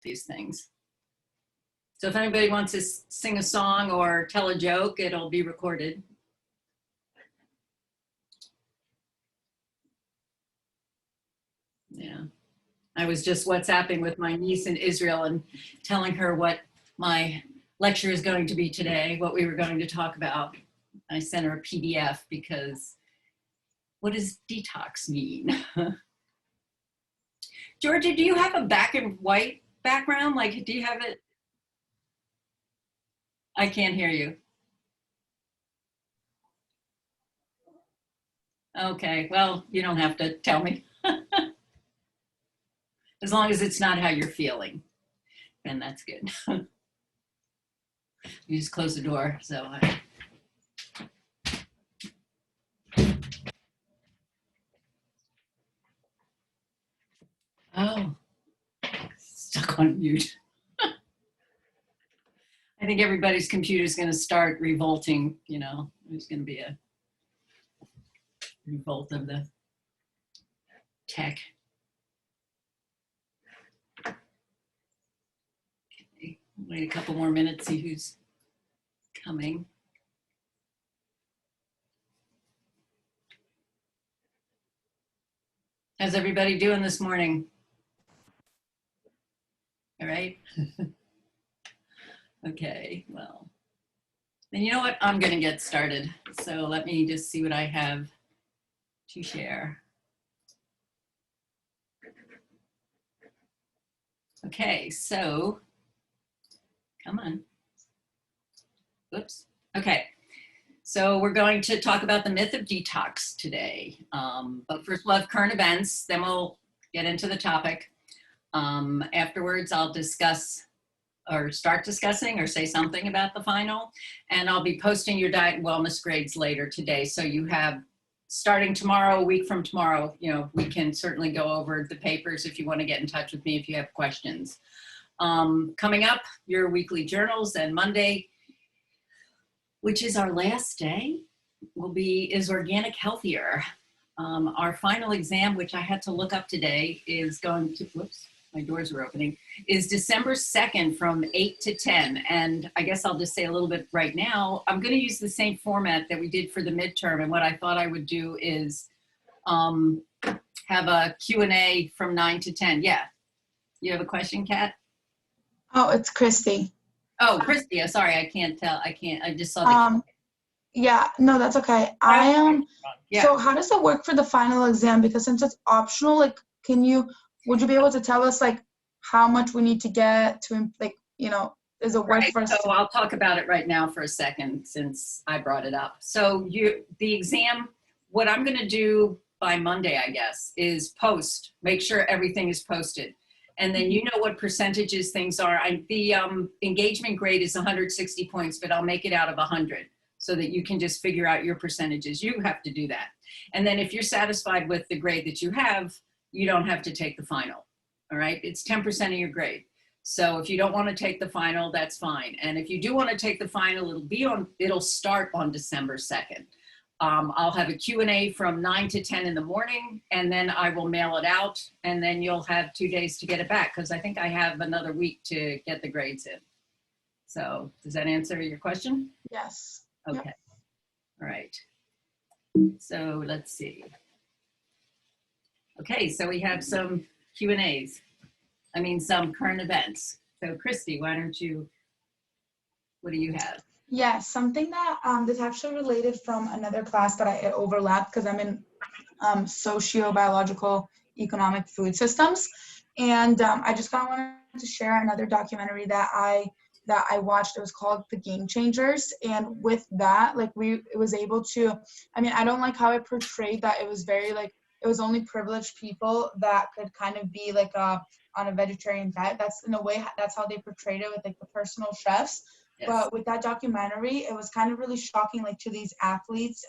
these things. So if anybody wants to sing a song or tell a joke, it'll be recorded. Yeah. I was just WhatsApping with my niece in Israel and telling her what my lecture is going to be today, what we were going to talk about. I sent her a PDF because what does detox mean? Georgia, do you have a black and white background? Like, do you have it? I can't hear you. Okay, well, you don't have to tell me. As long as it's not how you're feeling, then that's good. You just close the door, so oh, stuck on mute. I think everybody's computer is going to start revolting, you know, there's going to be a revolt of the tech. Okay. Wait a couple more minutes, see who's coming. How's everybody doing this morning? All right. Okay, well, then you know what? I'm going to get started. So let me just see what I have to share. Okay, so come on. Oops. Okay, so we're going to talk about the myth of detox today. But first we'll have current events, then we'll get into the topic. Afterwards, I'll discuss or start discussing or say something about the final, and I'll be posting your diet and wellness grades later today. So you have, starting tomorrow, a week from tomorrow, you know, we can certainly go over the papers if you want to get in touch with me if you have questions. Coming up, your weekly journals, and Monday, which is our last day, is Organic Healthier. Our final exam, which I had to look up today, is going to, whoops, my doors are opening, is December 2nd from 8 to 10. And I guess I'll just say a little bit right now, I'm going to use the same format that we did for the midterm. And what I thought I would do is have a Q&A from 9 to 10. Yeah. You have a question, Kat? Oh, it's Christy. Oh, Christy, sorry, I can't tell. I just saw the yeah, no, that's okay. Yeah. So how does it work for the final exam? Because since it's optional, like, would you be able to tell us like how much we need to get to, like, you know, is it work for us? So I'll talk about it right now for a second since I brought it up. So the exam, what I'm going to do by Monday, I guess, is make sure everything is posted. And then you know what percentages things are. The engagement grade is 160 points, but I'll make it out of 100 so that you can just figure out your percentages. You have to do that. And then if you're satisfied with the grade that you have, you don't have to take the final, all right? It's 10% of your grade. So if you don't want to take the final, that's fine. And if you do want to take the final, it'll start on December 2nd. I'll have a Q&A from 9 to 10 in the morning, and then I will mail it out, and then you'll have 2 days to get it back, because I think I have another week to get the grades in. So does that answer your question? Yes. Okay. Yep. All right. So let's see. Okay, so we have some Q&As. Some current events. So Christy, what do you have? Yeah, something that that's actually related from another class that I overlapped because I'm in socio-biological economic food systems. And I just kind of wanted to share another documentary that I watched. It was called The Game Changers. And with that, like it was able to, I don't like how it portrayed that it was very like, it was only privileged people that could kind of be like on a vegetarian diet. That's in a way, that's how they portrayed it with like the personal chefs. Yes. But with that documentary, it was kind of really shocking, like to these athletes.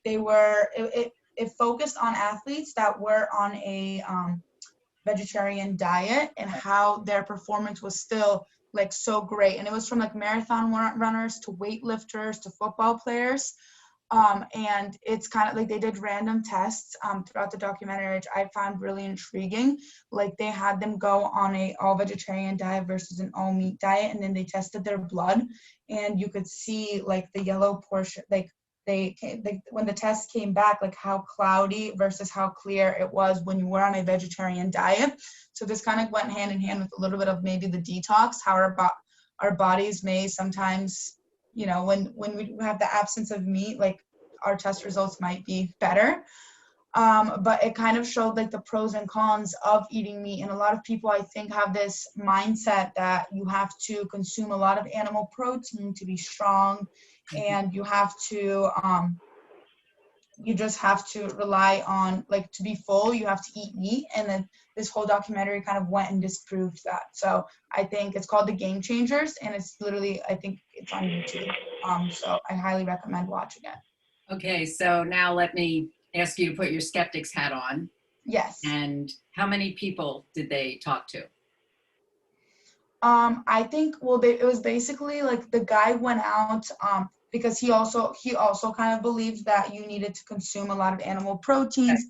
It focused on athletes that were on a vegetarian diet and how their performance was still like so great. And it was from like marathon runners to weightlifters to football players. And it's kind of like they did random tests throughout the documentary, which I found really intriguing. Like they had them go on a all vegetarian diet versus an all meat diet, and then they tested their blood, and you could see like the yellow portion, like when the test came back, like how cloudy versus how clear it was when you were on a vegetarian diet. So this kind of went hand in hand with a little bit of maybe the detox, how our bodies may sometimes, you know, when we have the absence of meat, like our test results might be better. But it kind of showed like the pros and cons of eating meat. And a lot of people, I think, have this mindset that you have to consume a lot of animal protein to be strong, and you have to, you just have to rely on, like, to be full, you have to eat meat. And then this whole documentary kind of went and disproved that. So I think it's called The Game Changers, and it's literally, I think it's on YouTube. So I highly recommend watching it. Okay, so now let me ask you to put your skeptics hat on. Yes. And how many people did they talk to? I think, well, it was basically like the guy went out because he also kind of believes that you needed to consume a lot of animal proteins.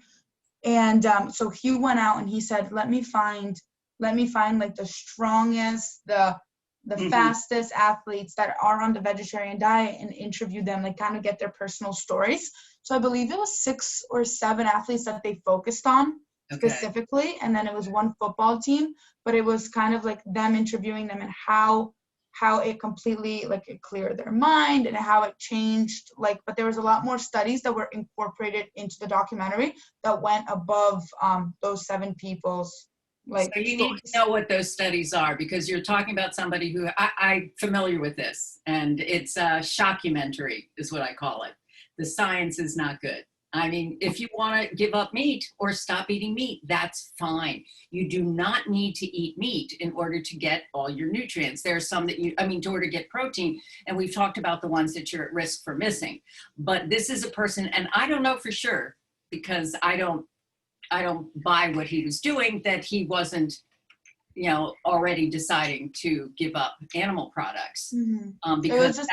Okay. And so he went out and he said, let me find like the strongest, the fastest athletes that are on the vegetarian diet and interview them, like kind of get their personal stories. So I believe it was 6 or 7 athletes that they focused on specifically. And then it was one football team, but it was kind of like them interviewing them and how it completely, like, it cleared their mind and how it changed, like, but there was a lot more studies that were incorporated into the documentary that went above those 7 people's, like, so you need to know what those studies are, because you're talking about somebody who I'm familiar with this, and it's a shockumentary is what I call it. The science is not good. I mean, if you want to give up meat or stop eating meat, that's fine. You do not need to eat meat in order to get all your nutrients. There are some that in order to get protein, and we've talked about the ones that you're at risk for missing. But this is a person, and I don't know for sure, because I don't buy what he was doing, that he wasn't, you know, already deciding to give up animal products. Mm-hmm. Because it was just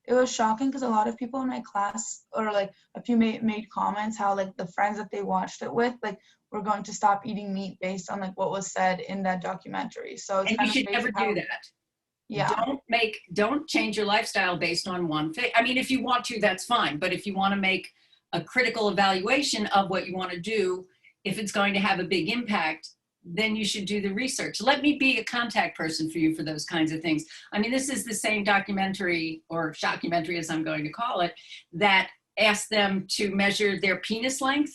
it was shocking, because a lot of people in my class, or like a few made comments how, like, the friends that they watched it with, like, were going to stop eating meat based on, like, what was said in that documentary. So it's, and you should never do that. Yeah. Don't change your lifestyle based on one thing. I mean, if you want to, that's fine. But if you want to make a critical evaluation of what you want to do, if it's going to have a big impact, then you should do the research. Let me be a contact person for you for those kinds of things. I mean, this is the same documentary, or shockumentary as I'm going to call it, that asked them to measure their penis length.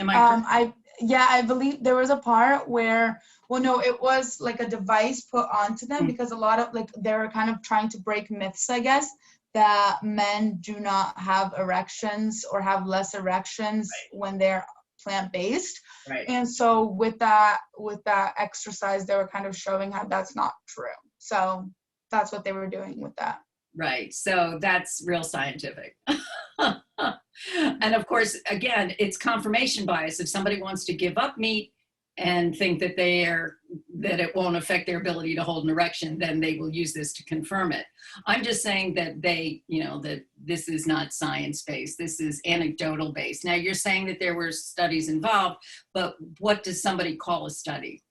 Am I correct? I believe there was a part where, well, no, it was like a device put onto them, because a lot of, like, they were kind of trying to break myths, I guess, that men do not have erections or have less erections when they're plant-based. Right. And so with that exercise, they were kind of showing how that's not true. So that's what they were doing with that. Right. So that's real scientific. And of course, again, it's confirmation bias. If somebody wants to give up meat and think that it won't affect their ability to hold an erection, then they will use this to confirm it. I'm just saying that that this is not science-based. This is anecdotal-based. Now, you're saying that there were studies involved, but what does somebody call a study?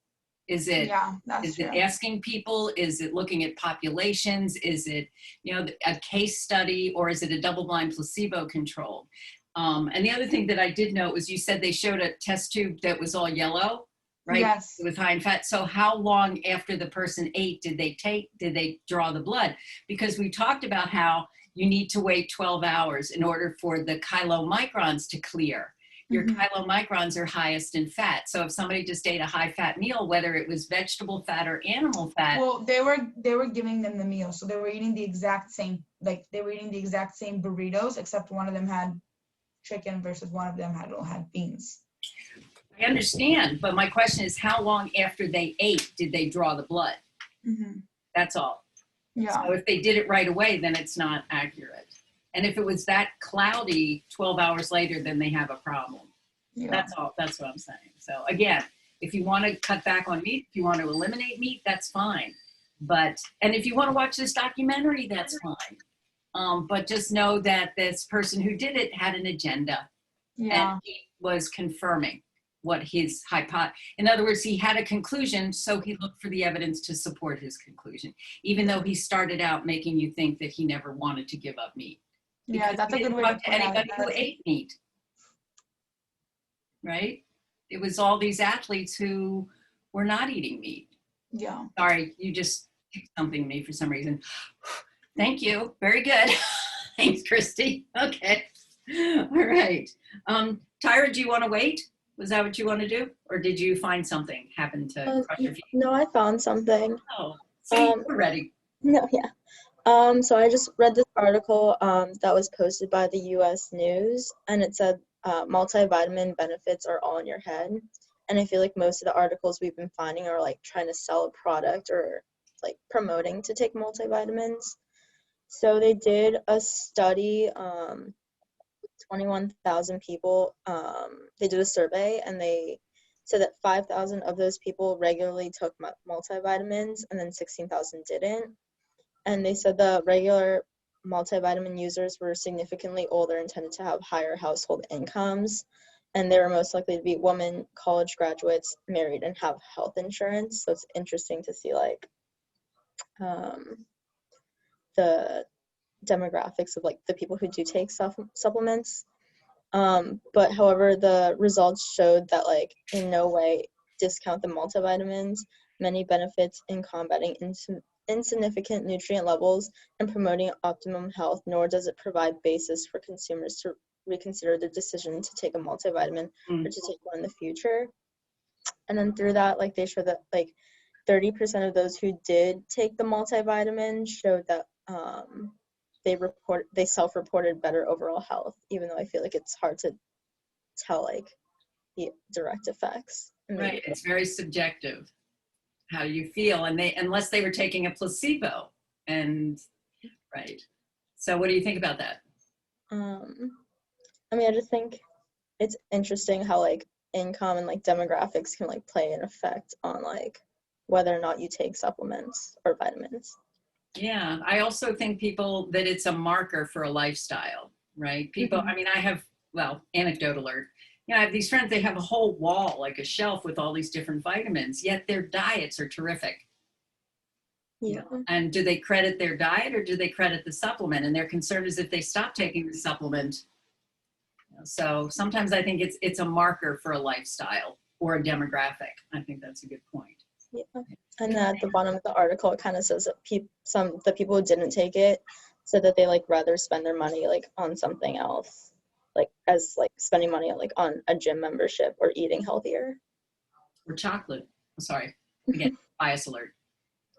Is it asking people? Is it looking at populations? Is it, a case study, or is it a double-blind placebo controlled? And the other thing that I did note was you said they showed a test tube that was all yellow, right? Yes. With high in fat. So how long after the person ate did they draw the blood? Because we talked about how you need to wait 12 hours in order for the chylomicrons to clear. Your chylomicrons are highest in fat. So if somebody just ate a high fat meal, whether it was vegetable fat or animal fat. Well, they were giving them the meal. So they were eating the exact same, burritos, except one of them had chicken versus one of them had beans. I understand, but my question is, how long after they ate did they draw the blood? That's all. Yeah. So if they did it right away, then it's not accurate. And if it was that cloudy 12 hours later, then they have a problem. Yeah. That's all. That's what I'm saying. So again, if you want to cut back on meat, if you want to eliminate meat, that's fine. And if you want to watch this documentary, that's fine. But just know that this person who did it had an agenda, Yeah. and he was confirming what his in other words, he had a conclusion, so he looked for the evidence to support his conclusion, even though he started out making you think that he never wanted to give up meat. Yeah, Because that's he a good didn't way to talk to put it. anybody who ate meat, right? It was all these athletes who were not eating meat. Yeah. Sorry, you just picked something to me for some reason. Thank you. Very good. Thanks, Christy. Okay. All right. Tyra, do you want to wait? Was that what you want to do? Or did you find something happen to crush your feet? No, I found something. Oh, see, we're ready. No, yeah. So I just read this article that was posted by the U.S. News, and it said multivitamin benefits are all in your head. And I feel like most of the articles we've been finding are like trying to sell a product or like promoting to take multivitamins. So they did a study, 21,000 people. They did a survey, and they said that 5,000 of those people regularly took multivitamins, and then 16,000 didn't. And they said the regular multivitamin users were significantly older and tended to have higher household incomes. And they were most likely to be women, college graduates, married, and have health insurance. So it's interesting to see like the demographics of like the people who do take supplements. But however, the results showed that like in no way discount the multivitamins, many benefits in combating insignificant nutrient levels and promoting optimum health, nor does it provide basis for consumers to reconsider their decision to take a multivitamin or to take one in the future. And then through that, like they showed that like 30% of those who did take the multivitamin showed that they self-reported better overall health, even though I feel like it's hard to tell like the direct effects. Right, it's very subjective how you feel, and unless they were taking a placebo. And right, so what do you think about that? I mean, I just think it's interesting how like income and like demographics can like play an effect on like whether or not you take supplements or vitamins. Yeah, I also think that it's a marker for a lifestyle, right? People, I mean, I have, well, anecdote alert. You know, I have these friends, they have a whole wall, like a shelf with all these different vitamins, yet their diets are terrific. Yeah. And do they credit their diet or do they credit the supplement? And their concern is if they stop taking the supplement. So sometimes I think it's a marker for a lifestyle or a demographic. I think that's a good point. Yeah. And at the bottom of the article, it kind of says that the people who didn't take it said that they like rather spend their money like on something else, like as like spending money on like on a gym membership or eating healthier. Or chocolate. Sorry. Again, bias alert.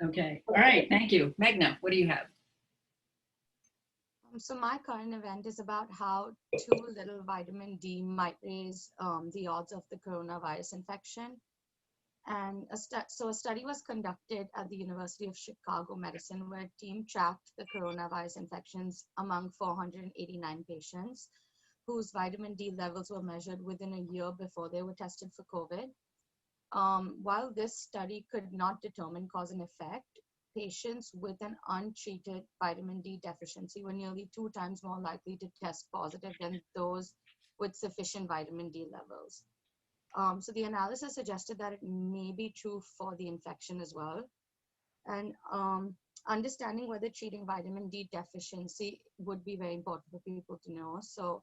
Okay. All right. Thank you. Meghna, what do you have? So my current event is about how too little vitamin D might raise the odds of the coronavirus infection. And a study was conducted at the University of Chicago Medicine, where a team tracked the coronavirus infections among 489 patients whose vitamin D levels were measured within a year before they were tested for COVID. While this study could not determine cause and effect, patients with an untreated vitamin D deficiency were nearly 2 times more likely to test positive than those with sufficient vitamin D levels. So the analysis suggested that it may be true for the infection as well. And understanding whether treating vitamin D deficiency would be very important for people to know. So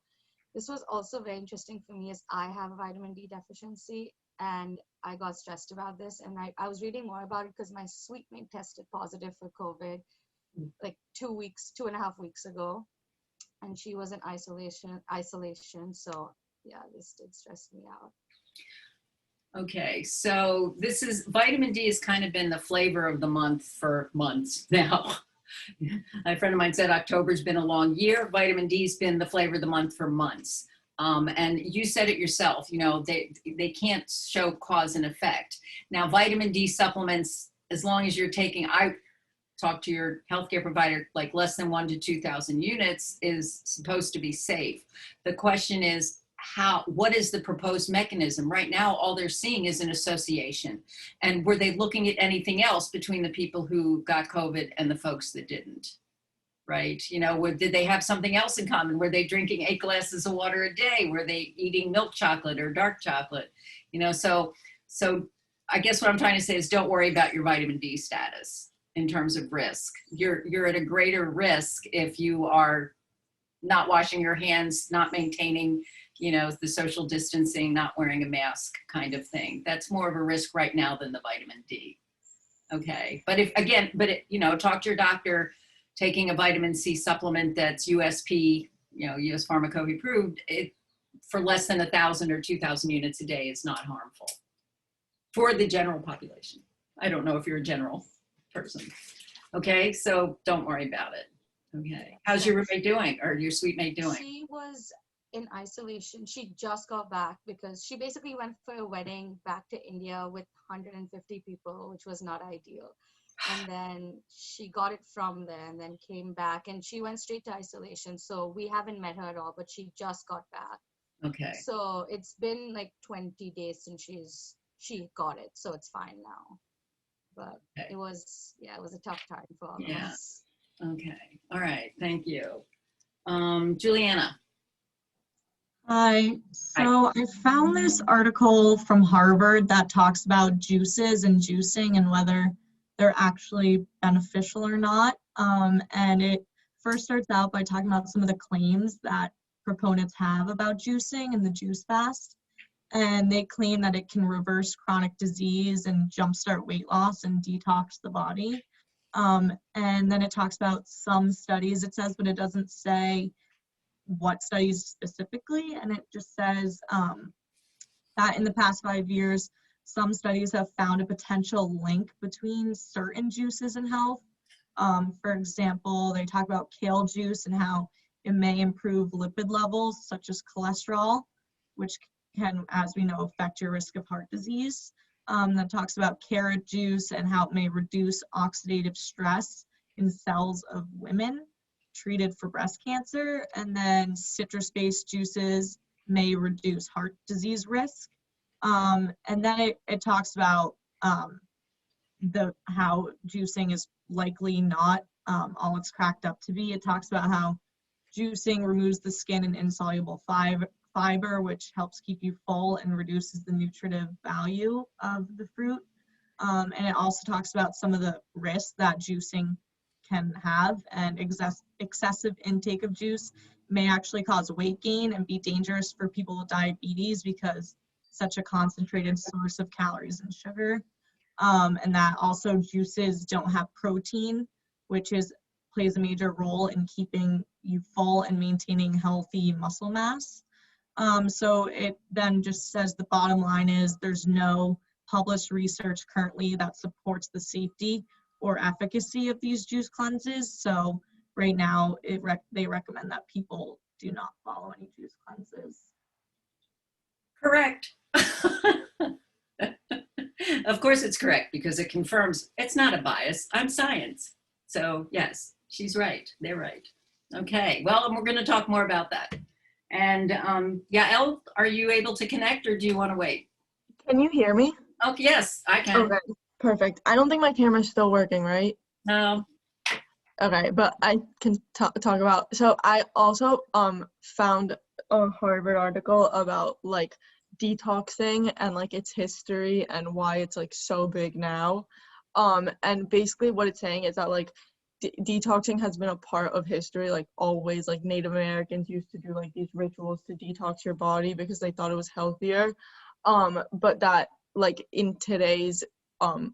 this was also very interesting for me, as I have a vitamin D deficiency, and I got stressed about this. And I was reading more about it because my sweetmate tested positive for COVID like 2.5 weeks ago. And she was in isolation. So yeah, this did stress me out. Okay, so vitamin D has kind of been the flavor of the month for months now. A friend of mine said October's been a long year. Vitamin D's been the flavor of the month for months. And you said it yourself, you know, they can't show cause and effect. Now, vitamin D supplements, as long as you're taking, I talked to your healthcare provider, like less than 1,000 to 2,000 units is supposed to be safe. The question is, what is the proposed mechanism? Right now, all they're seeing is an association. And were they looking at anything else between the people who got COVID and the folks that didn't? right? You know, did they have something else in common? Were they drinking 8 glasses of water a day? Were they eating milk chocolate or dark chocolate? You know, so I guess what I'm trying to say is don't worry about your vitamin D status in terms of risk. You're at a greater risk if you are not washing your hands, not maintaining, you know, the social distancing, not wearing a mask kind of thing. That's more of a risk right now than the vitamin D. Okay, but you know, talk to your doctor. Taking a vitamin C supplement that's USP, you know, US Pharmacopoeia approved, it for less than 1,000 or 2,000 units a day is not harmful for the general population. I don't know if you're a general person. Okay, so don't worry about it. Okay, how's your roommate doing, or your sweet mate doing? She was in isolation. She just got back because she basically went for a wedding back to India with 150 people, which was not ideal. And then she got it from there and then came back, and she went straight to isolation. So we haven't met her at all, but she just got back. Okay. So it's been like 20 days since she got it. So it's fine now. But Okay. it was a tough time for all of Yeah. us. Okay. All right. Thank you. Juliana. Hi. So I found this article from Harvard that talks about juices and juicing and whether they're actually beneficial or not. And it first starts out by talking about some of the claims that proponents have about juicing and the juice fast. And they claim that it can reverse chronic disease and jumpstart weight loss and detox the body. And then it talks about some studies, it says, but it doesn't say what studies specifically. And it just says that in the past 5 years, some studies have found a potential link between certain juices and health. For example, they talk about kale juice and how it may improve lipid levels such as cholesterol, which can, as we know, affect your risk of heart disease. That talks about carrot juice and how it may reduce oxidative stress in cells of women treated for breast cancer. And then citrus-based juices may reduce heart disease risk. And then it talks about how juicing is likely not all it's cracked up to be. It talks about how juicing removes the skin and insoluble fiber, which helps keep you full and reduces the nutritive value of the fruit. And it also talks about some of the risks that juicing can have, and excessive intake of juice may actually cause weight gain and be dangerous for people with diabetes because such a concentrated source of calories and sugar. And that also juices don't have protein, which plays a major role in keeping you full and maintaining healthy muscle mass. So it then just says the bottom line is there's no published research currently that supports the safety or efficacy of these juice cleanses. So right now they recommend that people do not follow any juice cleanses. Correct. Of course it's correct because it confirms it's not a bias. I'm science. So yes, she's right. They're right. Okay. Well, and we're going to talk more about that. And Yael, are you able to connect or do you want to wait? Can you hear me? Oh, yes, I can. Okay, perfect. I don't think my camera's still working, right? No. Okay, but I can talk about, so I also found a Harvard article about like detoxing and like its history and why it's like so big now. And basically what it's saying is that like detoxing has been a part of history, like always. Like Native Americans used to do like these rituals to detox your body because they thought it was healthier. But that like in today's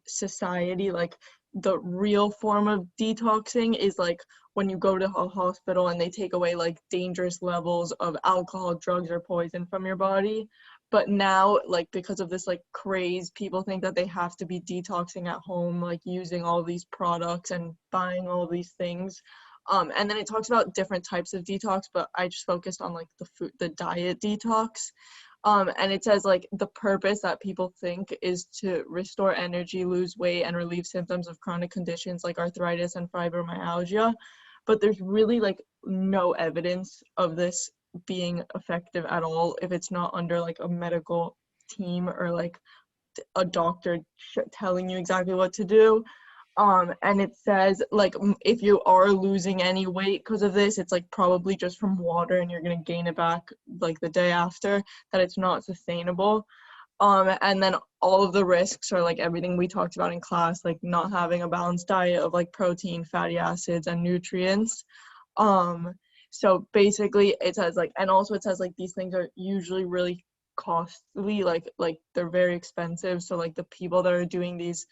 society, like the real form of detoxing is like when you go to a hospital and they take away like dangerous levels of alcohol, drugs, or poison from your body. But now, like, because of this like craze, people think that they have to be detoxing at home, like using all these products and buying all these things. And then it talks about different types of detox, but I just focused on like the diet detox. And it says like the purpose that people think is to restore energy, lose weight, and relieve symptoms of chronic conditions like arthritis and fibromyalgia. But there's really like no evidence of this being effective at all if it's not under like a medical team or like a doctor telling you exactly what to do. And it says like if you are losing any weight because of this, it's like probably just from water and you're gonna gain it back like the day after, that it's not sustainable. And then all of the risks are like everything we talked about in class, like not having a balanced diet of like protein, fatty acids, and nutrients. So basically it says like, and also it says like these things are usually really costly, like they're very expensive. So like the people that are doing these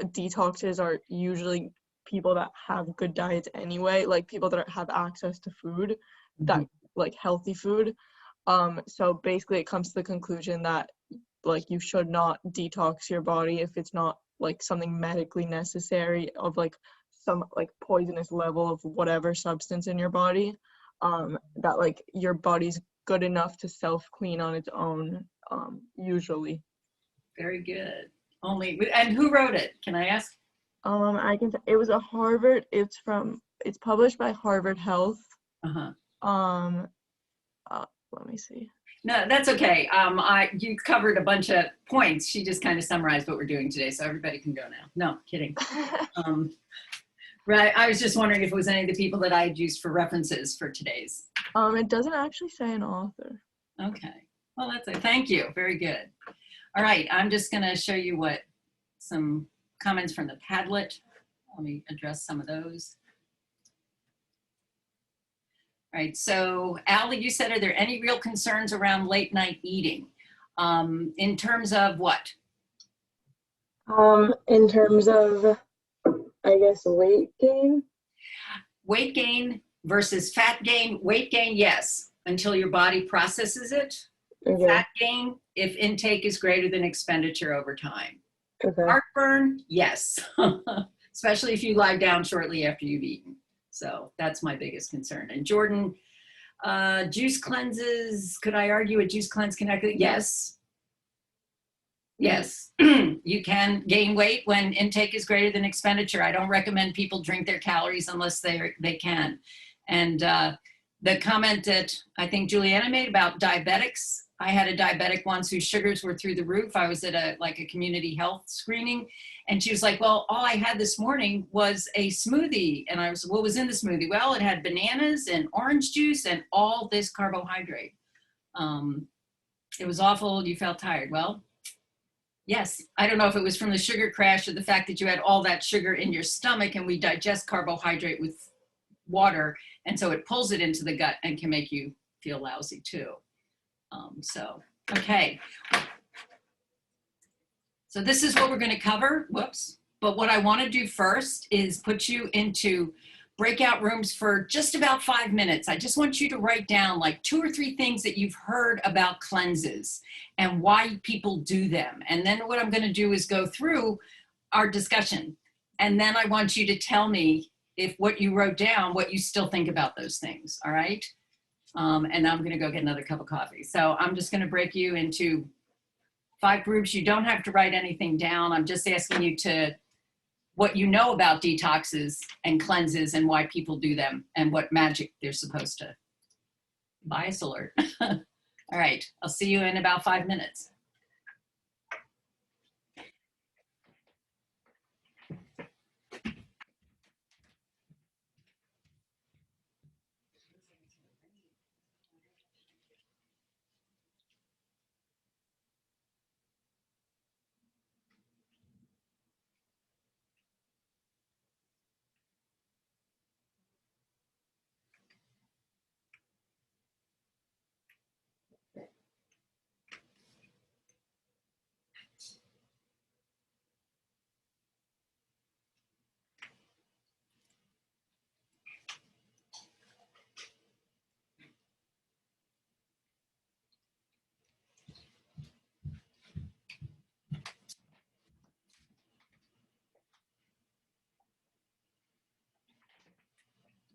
detoxes are usually people that have good diets anyway, like people that have access to food, that like healthy food. So basically it comes to the conclusion that like you should not detox your body if it's not like something medically necessary of like some like poisonous level of whatever substance in your body, that like your body's good enough to self-clean on its own, usually. Very good. And who wrote it? Can I ask? It was a Harvard, it's published by Harvard Health. Uh-huh. Let me see. No, that's okay. You covered a bunch of points. She just kind of summarized what we're doing today, so everybody can go now. No, kidding. Right. I was just wondering if it was any of the people that I had used for references for today's. It doesn't actually say an author. Okay. Well, that's it. Thank you. Very good. All right. I'm just going to show you some comments from the Padlet. Let me address some of those. All right. So, Allie, you said, are there any real concerns around late night eating? In terms of what? In terms of, I guess, weight gain. Weight gain versus fat gain. Weight gain, yes, until your body processes it. Okay. Fat gain, if intake is greater than expenditure over time. Okay. Heartburn, yes, especially if you lie down shortly after you've eaten. So that's my biggest concern. And Jordan, juice cleanses, could I argue a juice cleanse can actually, yes. Yes, you can gain weight when intake is greater than expenditure. I don't recommend people drink their calories unless they can. And the comment that I think Juliana made about diabetics, I had a diabetic once whose sugars were through the roof. I was at a community health screening, and she was like, well, all I had this morning was a smoothie. And I was, what was in the smoothie? Well, it had bananas and orange juice and all this carbohydrate. It was awful. You felt tired. Well, yes, I don't know if it was from the sugar crash or the fact that you had all that sugar in your stomach, and we digest carbohydrate with water, and so it pulls it into the gut and can make you feel lousy too. Okay. So this is what we're going to cover. Whoops. But what I want to do first is put you into breakout rooms for just about 5 minutes. I just want you to write down like 2 or 3 things that you've heard about cleanses and why people do them. And then what I'm going to do is go through our discussion. And then I want you to tell me if what you wrote down, what you still think about those things. All right. And I'm going to go get another cup of coffee. So I'm just going to break you into 5 groups. You don't have to write anything down. I'm just asking you to what you know about detoxes and cleanses and why people do them and what magic they're supposed to. Bias alert. All right, I'll see you in about 5 minutes.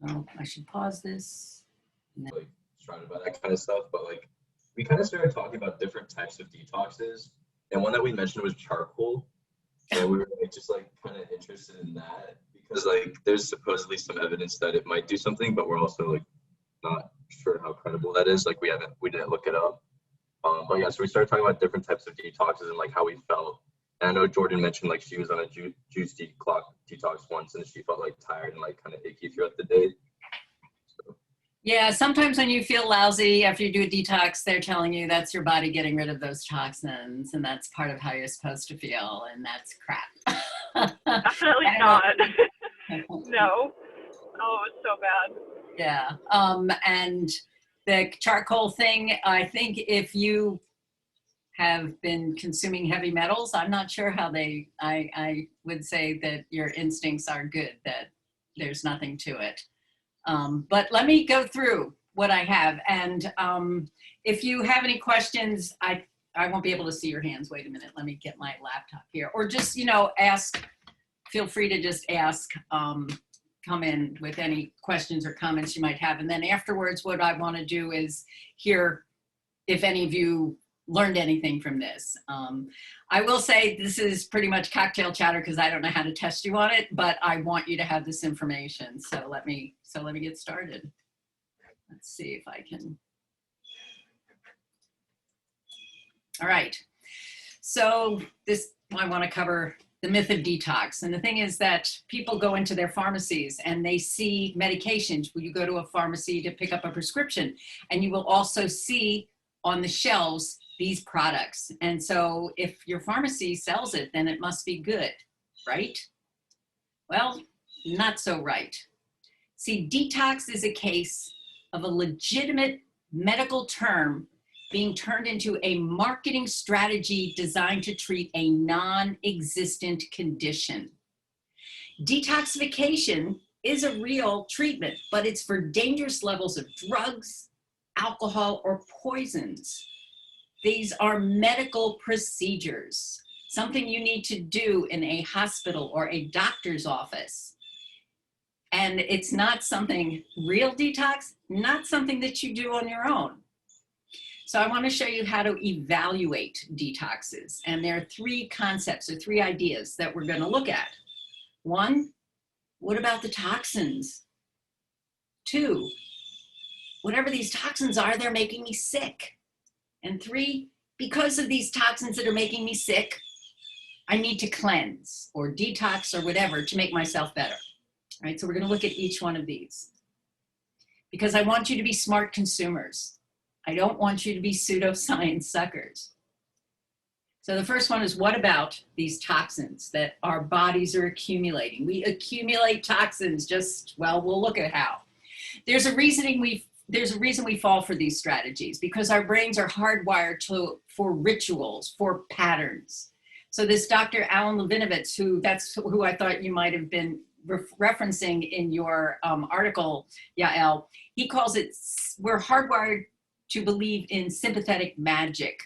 Oh, I should pause this. Like surrounded by that kind of stuff, but like we kind of started talking about different types of detoxes, and one that we mentioned was charcoal. So we were like, just like kind of interested in that because like there's supposedly some evidence that it might do something, but we're also like not sure how credible that is. Like we didn't look it up. But yeah, so we started talking about different types of detoxes and like how we felt And I know Jordan mentioned like she was on a juice detox once, and she felt like tired and like kind of achy throughout the day. Yeah, sometimes when you feel lousy after you do a detox, they're telling you that's your body getting rid of those toxins, and that's part of how you're supposed to feel, and that's crap. Definitely not. No. Oh, it was so bad. Yeah, and the charcoal thing, I think if you have been consuming heavy metals, I'm not sure how I would say that your instincts are good, that there's nothing to it. But let me go through what I have. And if you have any questions, I won't be able to see your hands. Wait a minute, let me get my laptop here. Or just, ask, feel free to just ask, come in with any questions or comments you might have. And then afterwards, what I want to do is hear if any of you learned anything from this. I will say this is pretty much cocktail chatter because I don't know how to test you on it, but I want you to have this information. So let me get started. Let's see if I can. All right. So I want to cover the myth of detox. And the thing is that people go into their pharmacies and they see medications. When you go to a pharmacy to pick up a prescription, and you will also see on the shelves these products. And so if your pharmacy sells it, then it must be good, right? Well, not so right. See, detox is a case of a legitimate medical term being turned into a marketing strategy designed to treat a non-existent condition. Detoxification is a real treatment, but it's for dangerous levels of drugs, alcohol, or poisons. These are medical procedures, something you need to do in a hospital or a doctor's office. And it's not something, real detox, not something that you do on your own. So I want to show you how to evaluate detoxes. And there are three concepts or three ideas that we're going to look at. One, what about the toxins? Two, whatever these toxins are, they're making me sick. And three, because of these toxins that are making me sick, I need to cleanse or detox or whatever to make myself better. All right, so we're going to look at each one of these because I want you to be smart consumers. I don't want you to be pseudoscience suckers. So the first one is, what about these toxins that our bodies are accumulating? We accumulate toxins we'll look at how. There's a reason we fall for these strategies because our brains are hardwired for rituals, for patterns. So this Dr. Alan Levinovitz, who I thought you might have been referencing in your article, Yael, he calls it, we're hardwired to believe in sympathetic magic.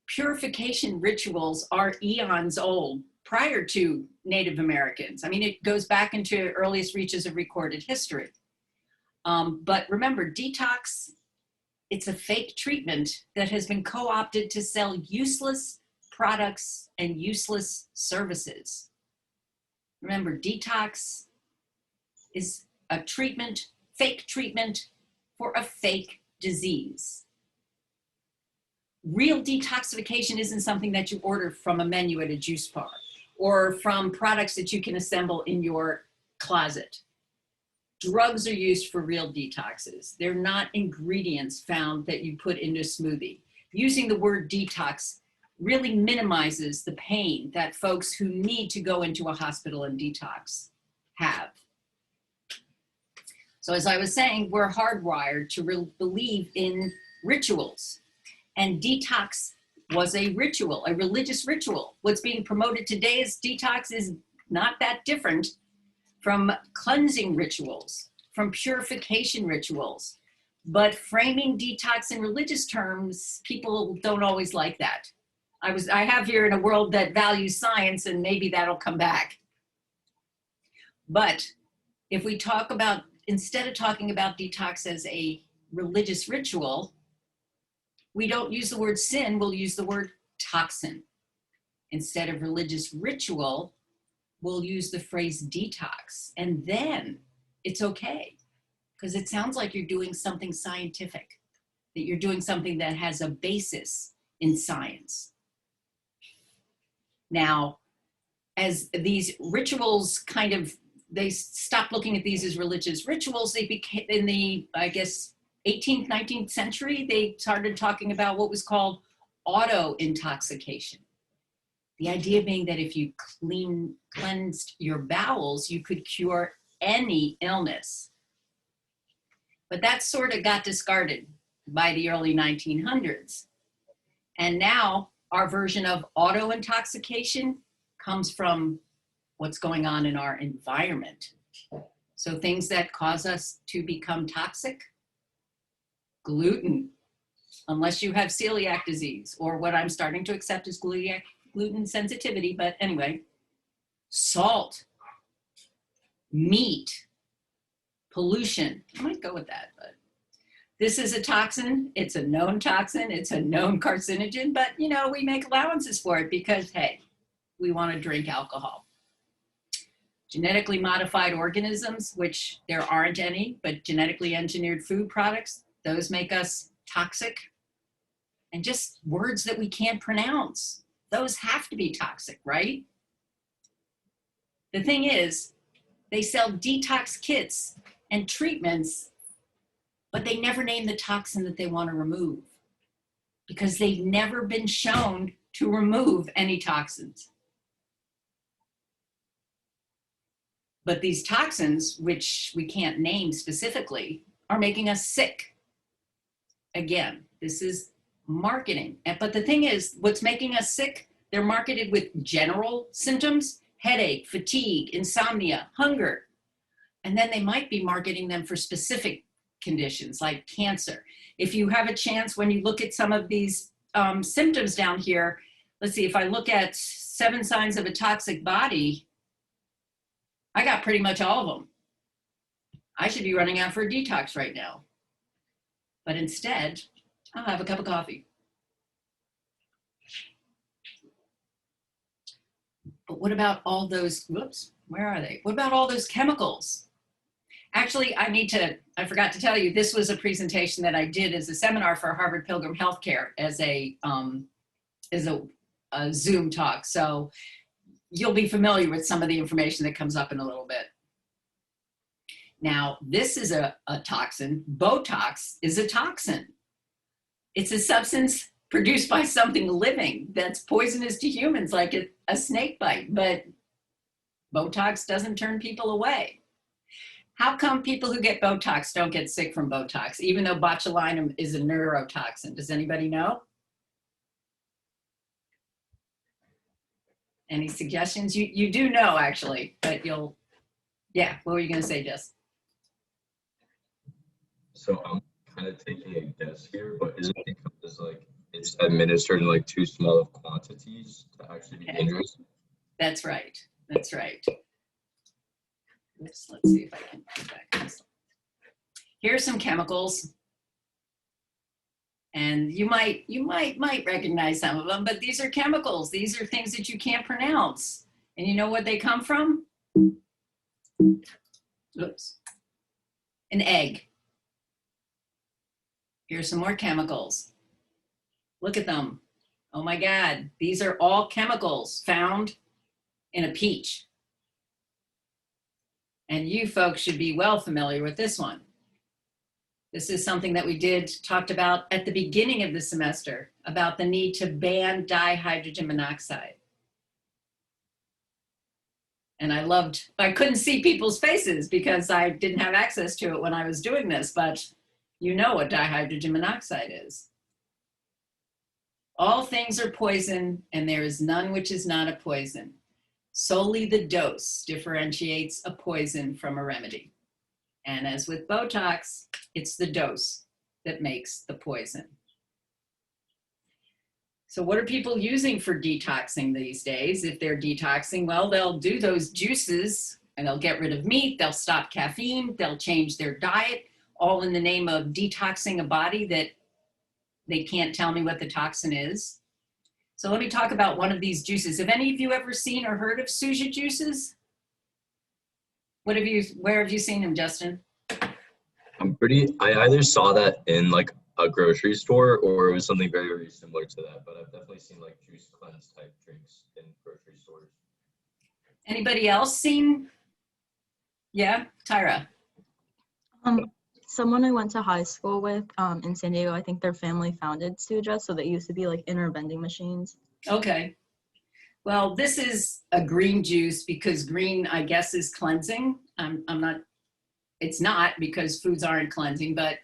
Purification rituals are eons old, prior to Native Americans. I mean, it goes back into earliest reaches of recorded history. But remember, detox, it's a fake treatment that has been co-opted to sell useless products and useless services. Remember, detox is a treatment, fake treatment for a fake disease. Real detoxification isn't something that you order from a menu at a juice bar or from products that you can assemble in your closet. Drugs are used for real detoxes. They're not ingredients found that you put into a smoothie. Using the word detox really minimizes the pain that folks who need to go into a hospital and detox have. So as I was saying, we're hardwired to believe in rituals. And detox was a ritual, a religious ritual. What's being promoted today as detox is not that different from cleansing rituals, from purification rituals. But framing detox in religious terms, people don't always like that. I have here in a world that values science, and maybe that'll come back. But if we talk about, instead of talking about detox as a religious ritual, we don't use the word sin, we'll use the word toxin. Instead of religious ritual, we'll use the phrase detox. And then it's okay, because it sounds like you're doing something scientific, that you're doing something that has a basis in science. Now, as these rituals kind of, they stopped looking at these as religious rituals. They became, in the, I guess, 18th, 19th century, they started talking about what was called auto intoxication. The idea being that if you cleansed your bowels, you could cure any illness. But that sort of got discarded by the early 1900s. And now our version of auto intoxication comes from what's going on in our environment. So things that cause us to become toxic: gluten, unless you have celiac disease, or what I'm starting to accept is gluten sensitivity, but anyway, salt, meat, pollution. I might go with that, but this is a toxin. It's a known toxin. It's a known carcinogen, but you know, we make allowances for it because, hey, we want to drink alcohol. Genetically modified organisms, which there aren't any, but genetically engineered food products, those make us toxic. And just words that we can't pronounce, those have to be toxic, right? The thing is, they sell detox kits and treatments, but they never name the toxin that they want to remove because they've never been shown to remove any toxins. But these toxins, which we can't name specifically, are making us sick. Again, this is marketing. But the thing is, what's making us sick, they're marketed with general symptoms: headache, fatigue, insomnia, hunger. And then they might be marketing them for specific conditions like cancer. If you have a chance, when you look at some of these symptoms down here, let's see, if I look at 7 signs of a toxic body, I got pretty much all of them. I should be running out for a detox right now. But instead, I'll have a cup of coffee. But what about all those, whoops, where are they? What about all those chemicals? Actually, I forgot to tell you, this was a presentation that I did as a seminar for Harvard Pilgrim Healthcare as a Zoom talk. So you'll be familiar with some of the information that comes up in a little bit. Now, this is a toxin. Botox is a toxin. It's a substance produced by something living that's poisonous to humans, like a snake bite, but Botox doesn't turn people away. How come people who get Botox don't get sick from Botox, even though botulinum is a neurotoxin? Does anybody know? Any suggestions? You do know, actually, but you'll, yeah, what were you going to say, Jess? So I'm kind of taking a guess here, but isn't it because like it's administered in like too small of quantities to actually be dangerous? That's right. That's right. Let's see if I can go back. Here's some chemicals. And you might recognize some of them, but these are chemicals. These are things that you can't pronounce. And you know what they come from? Oops. An egg. Here's some more chemicals. Look at them. Oh my God. These are all chemicals found in a peach. And you folks should be well familiar with this one. This is something that we talked about at the beginning of the semester about the need to ban dihydrogen monoxide. And I couldn't see people's faces because I didn't have access to it when I was doing this, but you know what dihydrogen monoxide is. All things are poison, and there is none which is not a poison. Solely the dose differentiates a poison from a remedy. And as with Botox, it's the dose that makes the poison. So what are people using for detoxing these days? If they're detoxing, well, they'll do those juices and they'll get rid of meat, they'll stop caffeine, they'll change their diet, all in the name of detoxing a body that they can't tell me what the toxin is. So let me talk about one of these juices. Have any of you ever seen or heard of Suja juices? Where have you seen them, Justin? I either saw that in like a grocery store, or it was something very, very similar to that. But I've definitely seen like juice cleanse type drinks in grocery stores. Anybody else seen? Yeah, Tyra. Someone I went to high school with in San Diego, I think their family founded Suja, so they used to be like inner vending machines. Okay. Well, this is a green juice because green, I guess, is cleansing. I'm not, it's not because foods aren't cleansing, but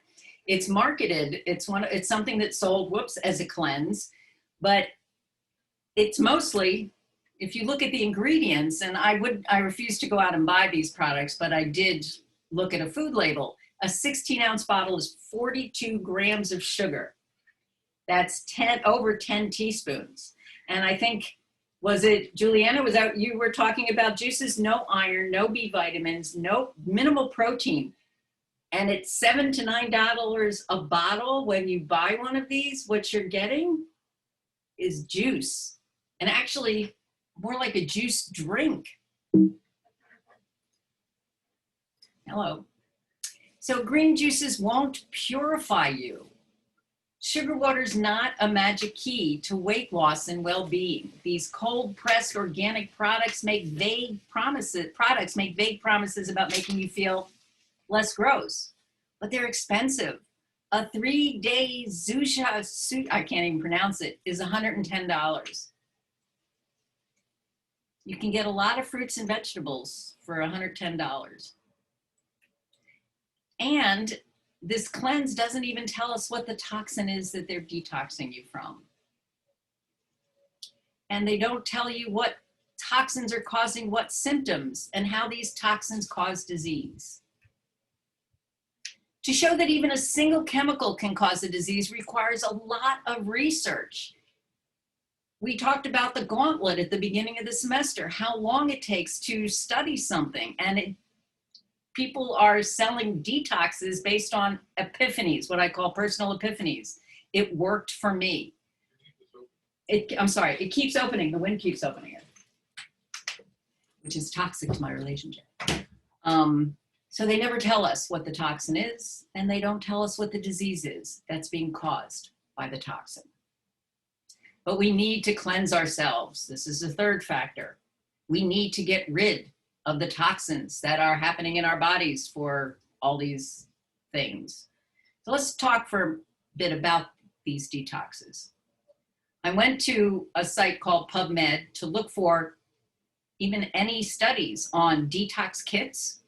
it's marketed. It's something that's sold, as a cleanse, but it's mostly, if you look at the ingredients, and I refuse to go out and buy these products, but I did look at a food label. A 16-ounce bottle is 42 grams of sugar. That's over 10 teaspoons. And I think, was it Juliana, was that you were talking about juices? No iron, no B vitamins, no minimal protein. And it's $7 to $9 a bottle. When you buy one of these, what you're getting is juice. And actually more like a juice drink. Hello. So green juices won't purify you. Sugar water is not a magic key to weight loss and well-being. These cold-pressed organic products make vague promises about making you feel less gross, but they're expensive. A 3-day Suja, I can't even pronounce it, is $110. You can get a lot of fruits and vegetables for $110. And this cleanse doesn't even tell us what the toxin is that they're detoxing you from. And they don't tell you what toxins are causing what symptoms and how these toxins cause disease. To show that even a single chemical can cause a disease requires a lot of research. We talked about the gauntlet at the beginning of the semester, how long it takes to study something, and people are selling detoxes based on epiphanies, what I call personal epiphanies. It worked for me. I'm sorry, it keeps opening, the wind keeps opening it, which is toxic to my relationship. So they never tell us what the toxin is, and they don't tell us what the disease is that's being caused by the toxin. But we need to cleanse ourselves. This is the third factor. We need to get rid of the toxins that are happening in our bodies for all these things. So let's talk for a bit about these detoxes. I went to a site called PubMed to look for even any studies on detox kits.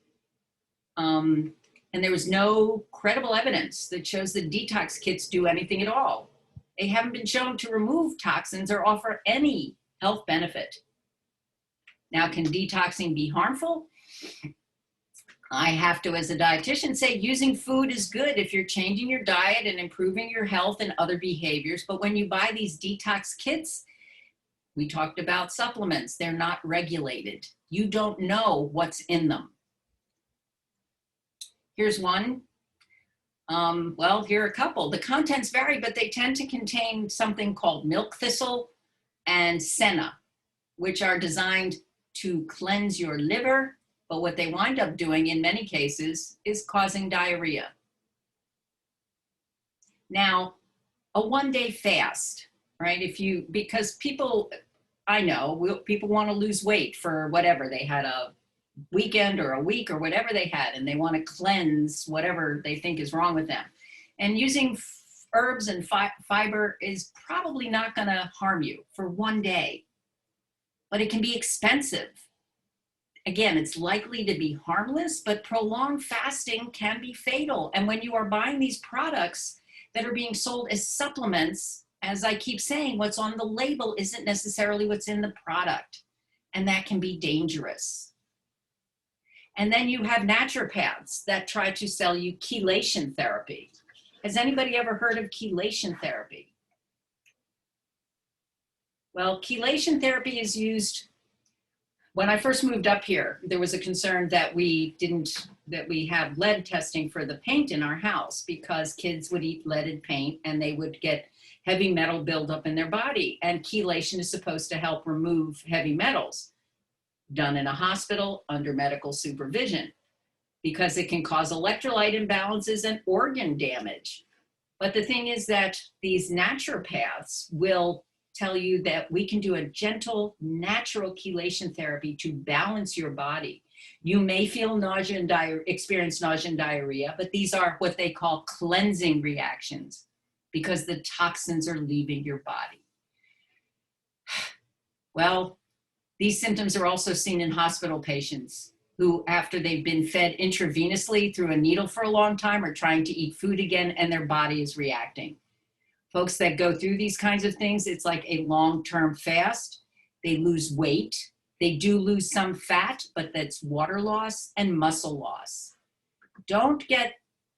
And there was no credible evidence that shows that detox kits do anything at all. They haven't been shown to remove toxins or offer any health benefit. Now, can detoxing be harmful? I have to, as a dietitian, say using food is good if you're changing your diet and improving your health and other behaviors. But when you buy these detox kits, we talked about supplements. They're not regulated. You don't know what's in them. Here's one. Well, here are a couple. The contents vary, but they tend to contain something called milk thistle and senna, which are designed to cleanse your liver, but what they wind up doing in many cases is causing diarrhea. Now, a one-day fast, right? Because people, I know, people want to lose weight for whatever. They had a weekend or a week or whatever they had, and they want to cleanse whatever they think is wrong with them. And using herbs and fiber is probably not going to harm you for one day, but it can be expensive. Again, it's likely to be harmless, but prolonged fasting can be fatal. And when you are buying these products that are being sold as supplements, as I keep saying, what's on the label isn't necessarily what's in the product, and that can be dangerous. And then you have naturopaths that try to sell you chelation therapy. Has anybody ever heard of chelation therapy? Well, chelation therapy is used. When I first moved up here, there was a concern that we have lead testing for the paint in our house because kids would eat leaded paint and they would get heavy metal buildup in their body. And chelation is supposed to help remove heavy metals, done in a hospital under medical supervision, because it can cause electrolyte imbalances and organ damage. But the thing is that these naturopaths will tell you that we can do a gentle, natural chelation therapy to balance your body. You may feel nausea and experience nausea and diarrhea, but these are what they call cleansing reactions because the toxins are leaving your body. Well, these symptoms are also seen in hospital patients who, after they've been fed intravenously through a needle for a long time, are trying to eat food again and their body is reacting. Folks that go through these kinds of things, it's like a long-term fast. They lose weight. They do lose some fat, but that's water loss and muscle loss. Don't get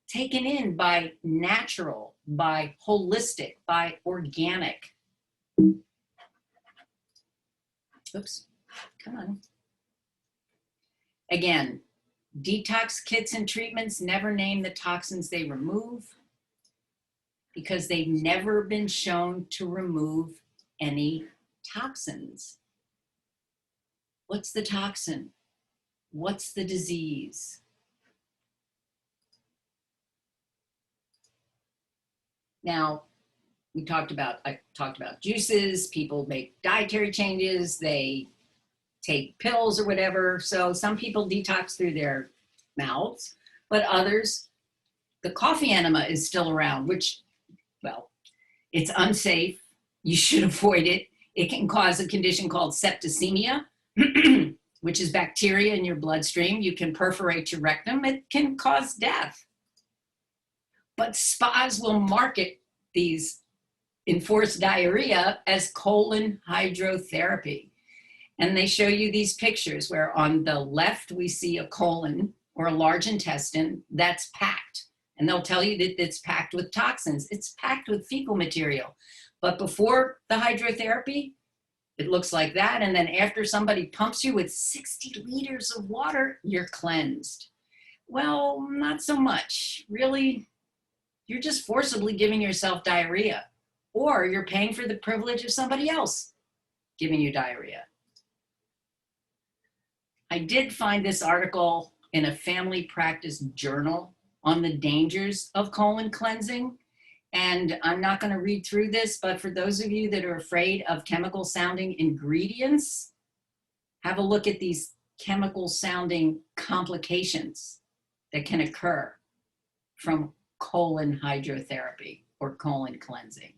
taken in by natural, by holistic, by organic. Oops, come on. Again, detox kits and treatments never name the toxins they remove because they've never been shown to remove any toxins. What's the toxin? What's the disease? Now, I talked about juices. People make dietary changes. They take pills or whatever. So some people detox through their mouths, but others, the coffee enema is still around, which, well, it's unsafe. You should avoid it. It can cause a condition called septicemia, which is bacteria in your bloodstream. You can perforate your rectum. It can cause death. But spas will market these enforced diarrhea as colon hydrotherapy. And they show you these pictures where on the left we see a colon or a large intestine that's packed. And they'll tell you that it's packed with toxins. It's packed with fecal material. But before the hydrotherapy, it looks like that. And then after somebody pumps you with 60 liters of water, you're cleansed. Well, not so much. Really, you're just forcibly giving yourself diarrhea, or you're paying for the privilege of somebody else giving you diarrhea. I did find this article in a family practice journal on the dangers of colon cleansing. And I'm not going to read through this, but for those of you that are afraid of chemical sounding ingredients, have a look at these chemical sounding complications that can occur from colon hydrotherapy or colon cleansing.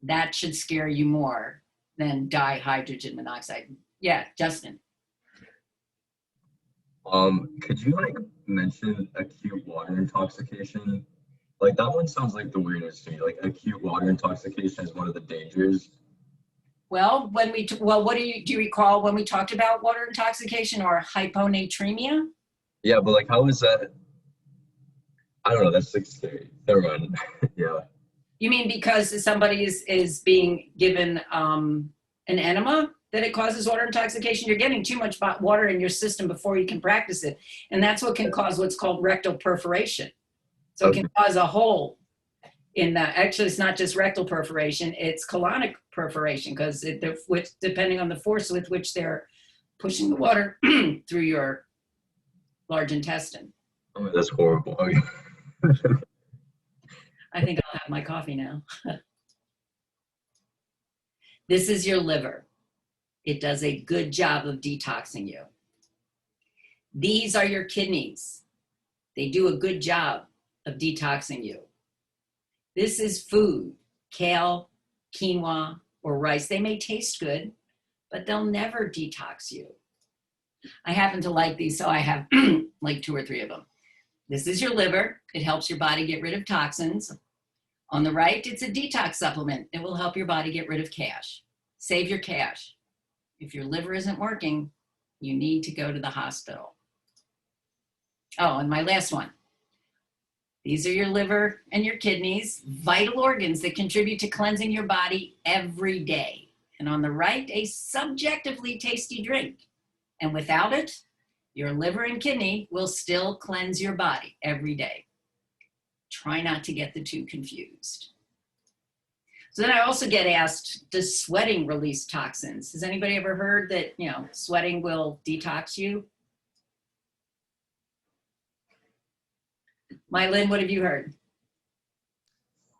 That should scare you more than dihydrogen monoxide. Yeah, Justin. Could you mention acute water intoxication? Like that one sounds like the weirdest to me. Like acute water intoxication is one of the dangers. Well, what do you recall when we talked about water intoxication or hyponatremia? Yeah, but like how is that? I don't know, that's like scary. Never mind. Yeah. You mean because somebody is being given an enema that it causes water intoxication? You're getting too much water in your system before you can practice it. And that's what can cause what's called rectal perforation. So it can cause a hole in that. Actually, it's not just rectal perforation, it's colonic perforation because depending on the force with which they're pushing the water through your large intestine. Oh, that's horrible. Okay. I think I'll have my coffee now. This is your liver. It does a good job of detoxing you. These are your kidneys. They do a good job of detoxing you. This is food, kale, quinoa, or rice. They may taste good, but they'll never detox you. I happen to like these, so I have like 2 or 3 of them. This is your liver. It helps your body get rid of toxins. On the right, it's a detox supplement. It will help your body get rid of cash. Save your cash. If your liver isn't working, you need to go to the hospital. Oh, and my last one. These are your liver and your kidneys, vital organs that contribute to cleansing your body every day. And on the right, a subjectively tasty drink. And without it, your liver and kidney will still cleanse your body every day. Try not to get the two confused. So then I also get asked, does sweating release toxins? Has anybody ever heard that, sweating will detox you? Mylin, what have you heard?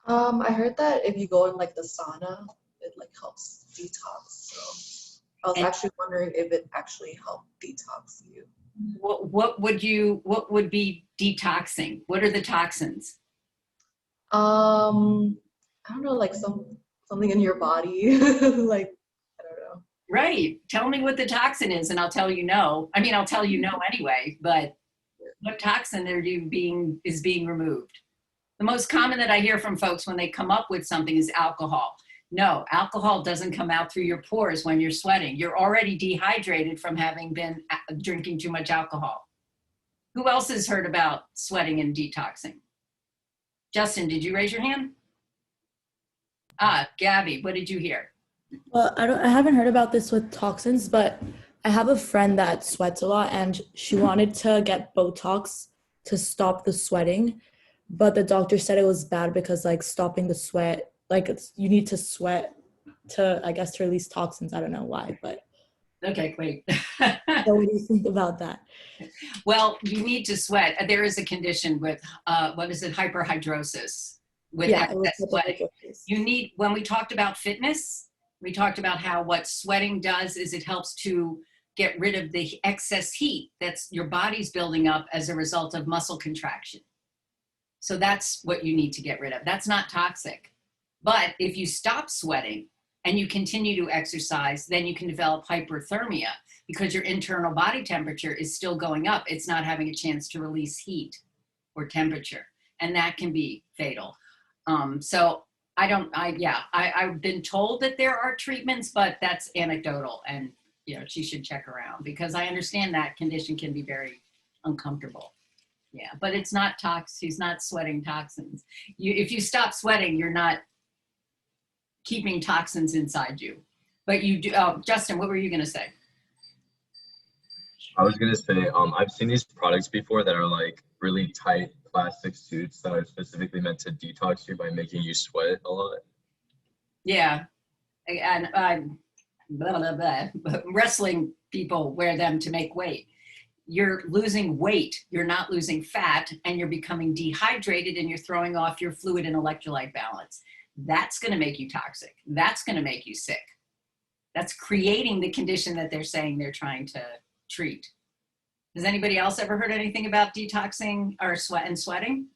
I heard that if you go in like the sauna, it like helps detox. So I was And- actually wondering if it actually helped detox you. What would be detoxing? What are the toxins? I don't know, like something in your body, like I don't know. Right. Tell me what the toxin is and I'll tell you no. I mean, I'll tell you no anyway, but what toxin is being removed? The most common that I hear from folks when they come up with something is alcohol. No, alcohol doesn't come out through your pores when you're sweating. You're already dehydrated from having been drinking too much alcohol. Who else has heard about sweating and detoxing? Justin, did you raise your hand? Gabby, what did you hear? Well, I haven't heard about this with toxins, but I have a friend that sweats a lot and she wanted to get Botox to stop the sweating, but the doctor said it was bad because like stopping the sweat, like you need to sweat to, I guess, to release toxins. I don't know why, but. Okay, great. So what do you think about that? Well, you need to sweat. There is a condition with, what is it, hyperhidrosis, with Yeah, it was excess sweating. hyperhidrosis. You need, when we talked about fitness, we talked about how what sweating does is it helps to get rid of the excess heat that's your body's building up as a result of muscle contraction. So that's what you need to get rid of. That's not toxic. But if you stop sweating and you continue to exercise, then you can develop hyperthermia because your internal body temperature is still going up. It's not having a chance to release heat or temperature, and that can be fatal. So I've been told that there are treatments, but that's anecdotal, and she should check around because I understand that condition can be very uncomfortable. Yeah, but it's not he's not sweating toxins. If you stop sweating, you're not keeping toxins inside you. But you do, Justin, what were you gonna say? I was gonna say, I've seen these products before that are like really tight plastic suits that are specifically meant to detox you by making you sweat a lot. Yeah, and wrestling people wear them to make weight. You're losing weight, you're not losing fat, and you're becoming dehydrated and you're throwing off your fluid and electrolyte balance. That's gonna make you toxic. That's gonna make you sick. That's creating the condition that they're saying they're trying to treat. Has anybody else ever heard anything about detoxing or sweating?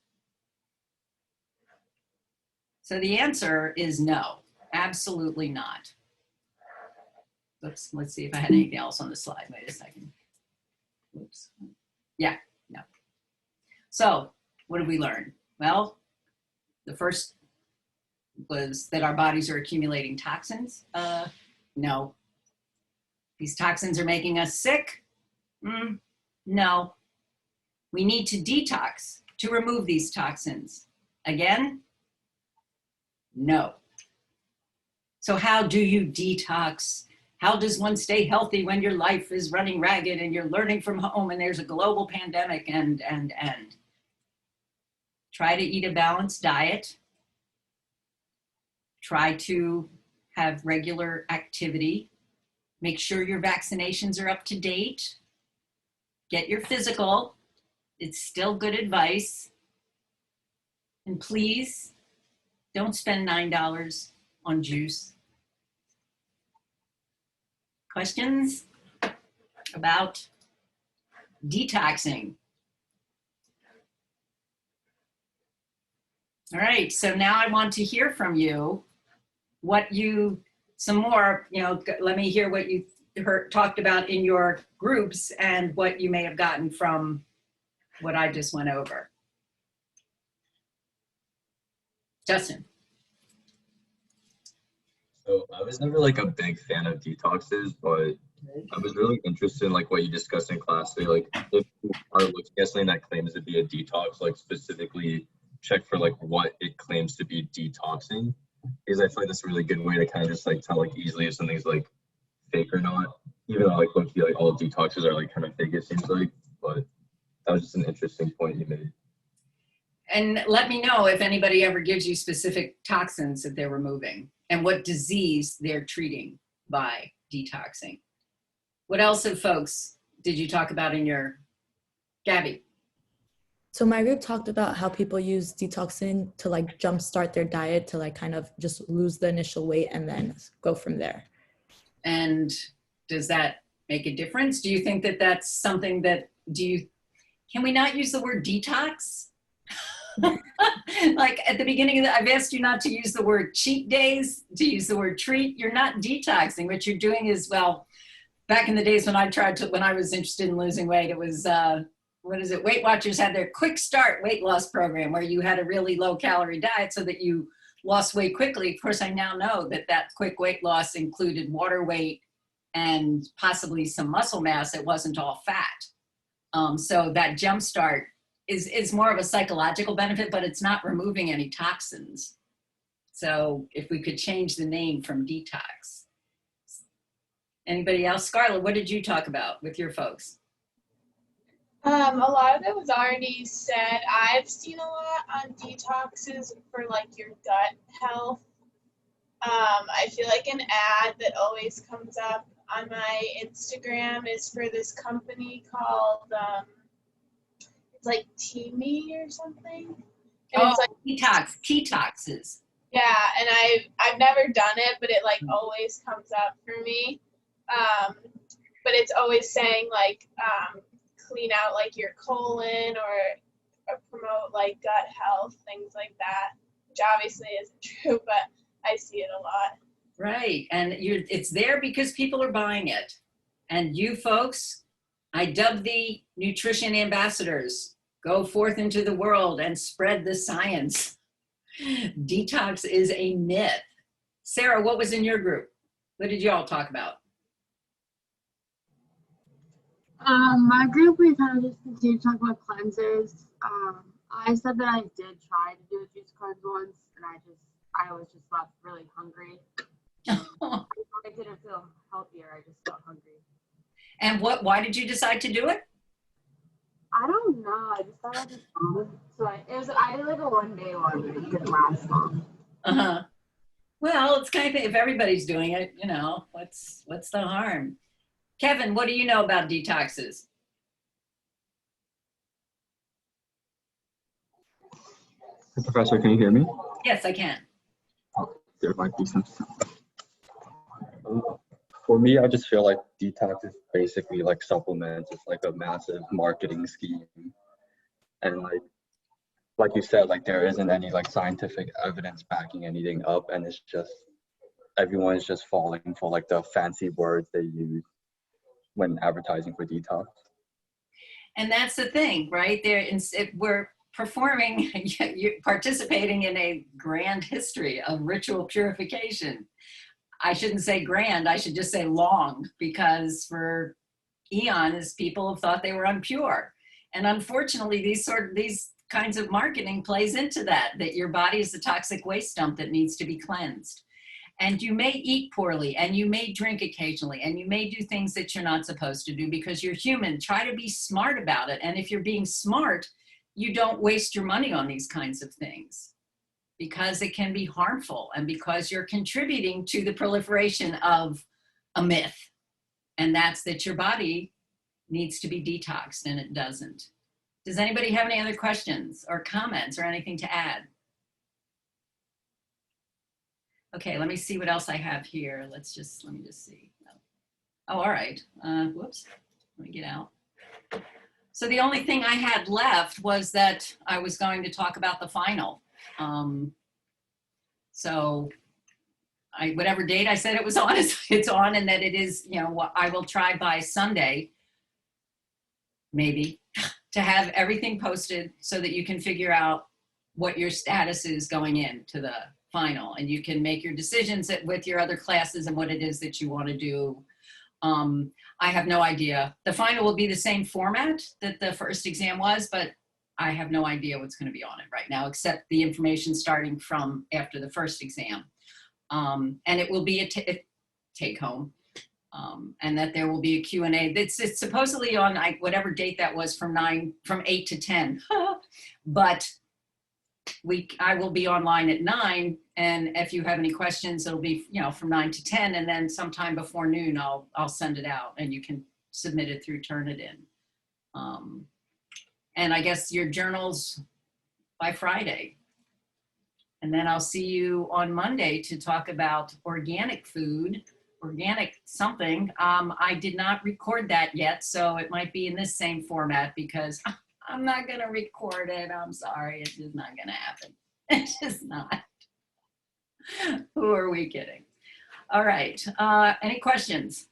So the answer is no, absolutely not. Let's see if I had anything else on the slide. Wait a second. Oops. Yeah, no. So what did we learn? Well, the first was that our bodies are accumulating toxins. No. These toxins are making us sick? No. We need to detox to remove these toxins. Again? No. So how do you detox? How does one stay healthy when your life is running ragged and you're learning from home and there's a global pandemic and? Try to eat a balanced diet. Try to have regular activity. Make sure your vaccinations are up to date. Get your physical. It's still good advice. And please don't spend $9 on juice. Questions about detoxing? All right, so now I want to hear from you let me hear what you talked about in your groups and what you may have gotten from what I just went over. Justin. So I was never like a big fan of detoxes, but I was really interested in like what you discussed in class. So like if you are looking at something that claims to be a detox, like specifically check for like what it claims to be detoxing. Because I feel like that's a really good way to kind of just like tell like easily if something's like fake or not. Even though like low-key, like all detoxes are like kind of fake, it seems like, but that was just an interesting point you made. And let me know if anybody ever gives you specific toxins that they're removing and what disease they're treating by detoxing. What else did you talk about in your, Gabby? So my group talked about how people use detoxing to like jumpstart their diet to like kind of just lose the initial weight and then go from there. And does that make a difference? Do you think that that's something that, can we not use the word detox? Like at the beginning of I've asked you not to use the word cheat days, to use the word treat. You're not detoxing. What you're doing is, well, back in the days when I was interested in losing weight, it was, Weight Watchers had their quick start weight loss program where you had a really low calorie diet so that you lost weight quickly. Of course, I now know that that quick weight loss included water weight and possibly some muscle mass. It wasn't all fat. So that jump start is more of a psychological benefit, but it's not removing any toxins. So if we could change the name from detox. Anybody else? Scarlett, what did you talk about with your folks? A lot of it was already said. I've seen a lot on detoxes for like your gut health. I feel like an ad that always comes up on my Instagram is for this company called it's like Teamy or something. And it's like detoxes. Yeah, and I've never done it, but it like always comes up for me. But it's always saying like clean out like your colon or promote like gut health, things like that, which obviously isn't true, but I see it a lot. Right, and it's there because people are buying it. And you folks, I dub thee nutrition ambassadors. Go forth into the world and spread the science. Detox is a myth. Sarah, what was in your group? What did you all talk about? My group, we kind of just continued to talk about cleansers. I said that I did try to do a juice cleanse once, and I was just left really hungry. I didn't feel healthier, I just felt hungry. And why did you decide to do it? I don't know, I just thought I'd just fun. So I did like a 1-day one, but it didn't last long. Uh-huh. Well, it's kind of, if everybody's doing it, you know, what's the harm? Kevin, what do you know about detoxes? Professor, can you hear me? Yes, I can. There might be some sound. For me, I just feel like detox is basically like supplements. It's like a massive marketing scheme. And like you said, like there isn't any like scientific evidence backing anything up. And it's just, everyone is just falling for like the fancy words they use when advertising for detox. And that's the thing, right? We're performing, you're participating in a grand history of ritual purification. I shouldn't say grand, I should just say long, because for eons, people have thought they were impure. And unfortunately, these kinds of marketing plays into that your body is a toxic waste dump that needs to be cleansed. And you may eat poorly, and you may drink occasionally, and you may do things that you're not supposed to do because you're human. Try to be smart about it. And if you're being smart, you don't waste your money on these kinds of things because it can be harmful and because you're contributing to the proliferation of a myth. And that's that your body needs to be detoxed, and it doesn't. Does anybody have any other questions or comments or anything to add? Okay, let me see what else I have here. Let me just see. Oh, all right. Whoops, let me get out. So the only thing I had left was that I was going to talk about the final. So whatever date I said it was on, it's on, and that it is, you know, I will try by Sunday, maybe, to have everything posted so that you can figure out what your status is going into the final, and you can make your decisions with your other classes and what it is that you want to do. I have no idea. The final will be the same format that the first exam was, but I have no idea what's going to be on it right now, except the information starting from after the first exam. And it will be a take home, and that there will be a Q&A. It's supposedly on whatever date that was from 8 to 10, but I will be online at 9, and if you have any questions, it'll be, you know, from 9 to 10, and then sometime before noon, I'll send it out, and you can submit it through Turnitin. And I guess your journals by Friday. And then I'll see you on Monday to talk about organic food, organic something. I did not record that yet, so it might be in this same format because I'm not going to record it. I'm sorry. It's just not going to happen. It's just not. Who are we kidding? All right. Any questions?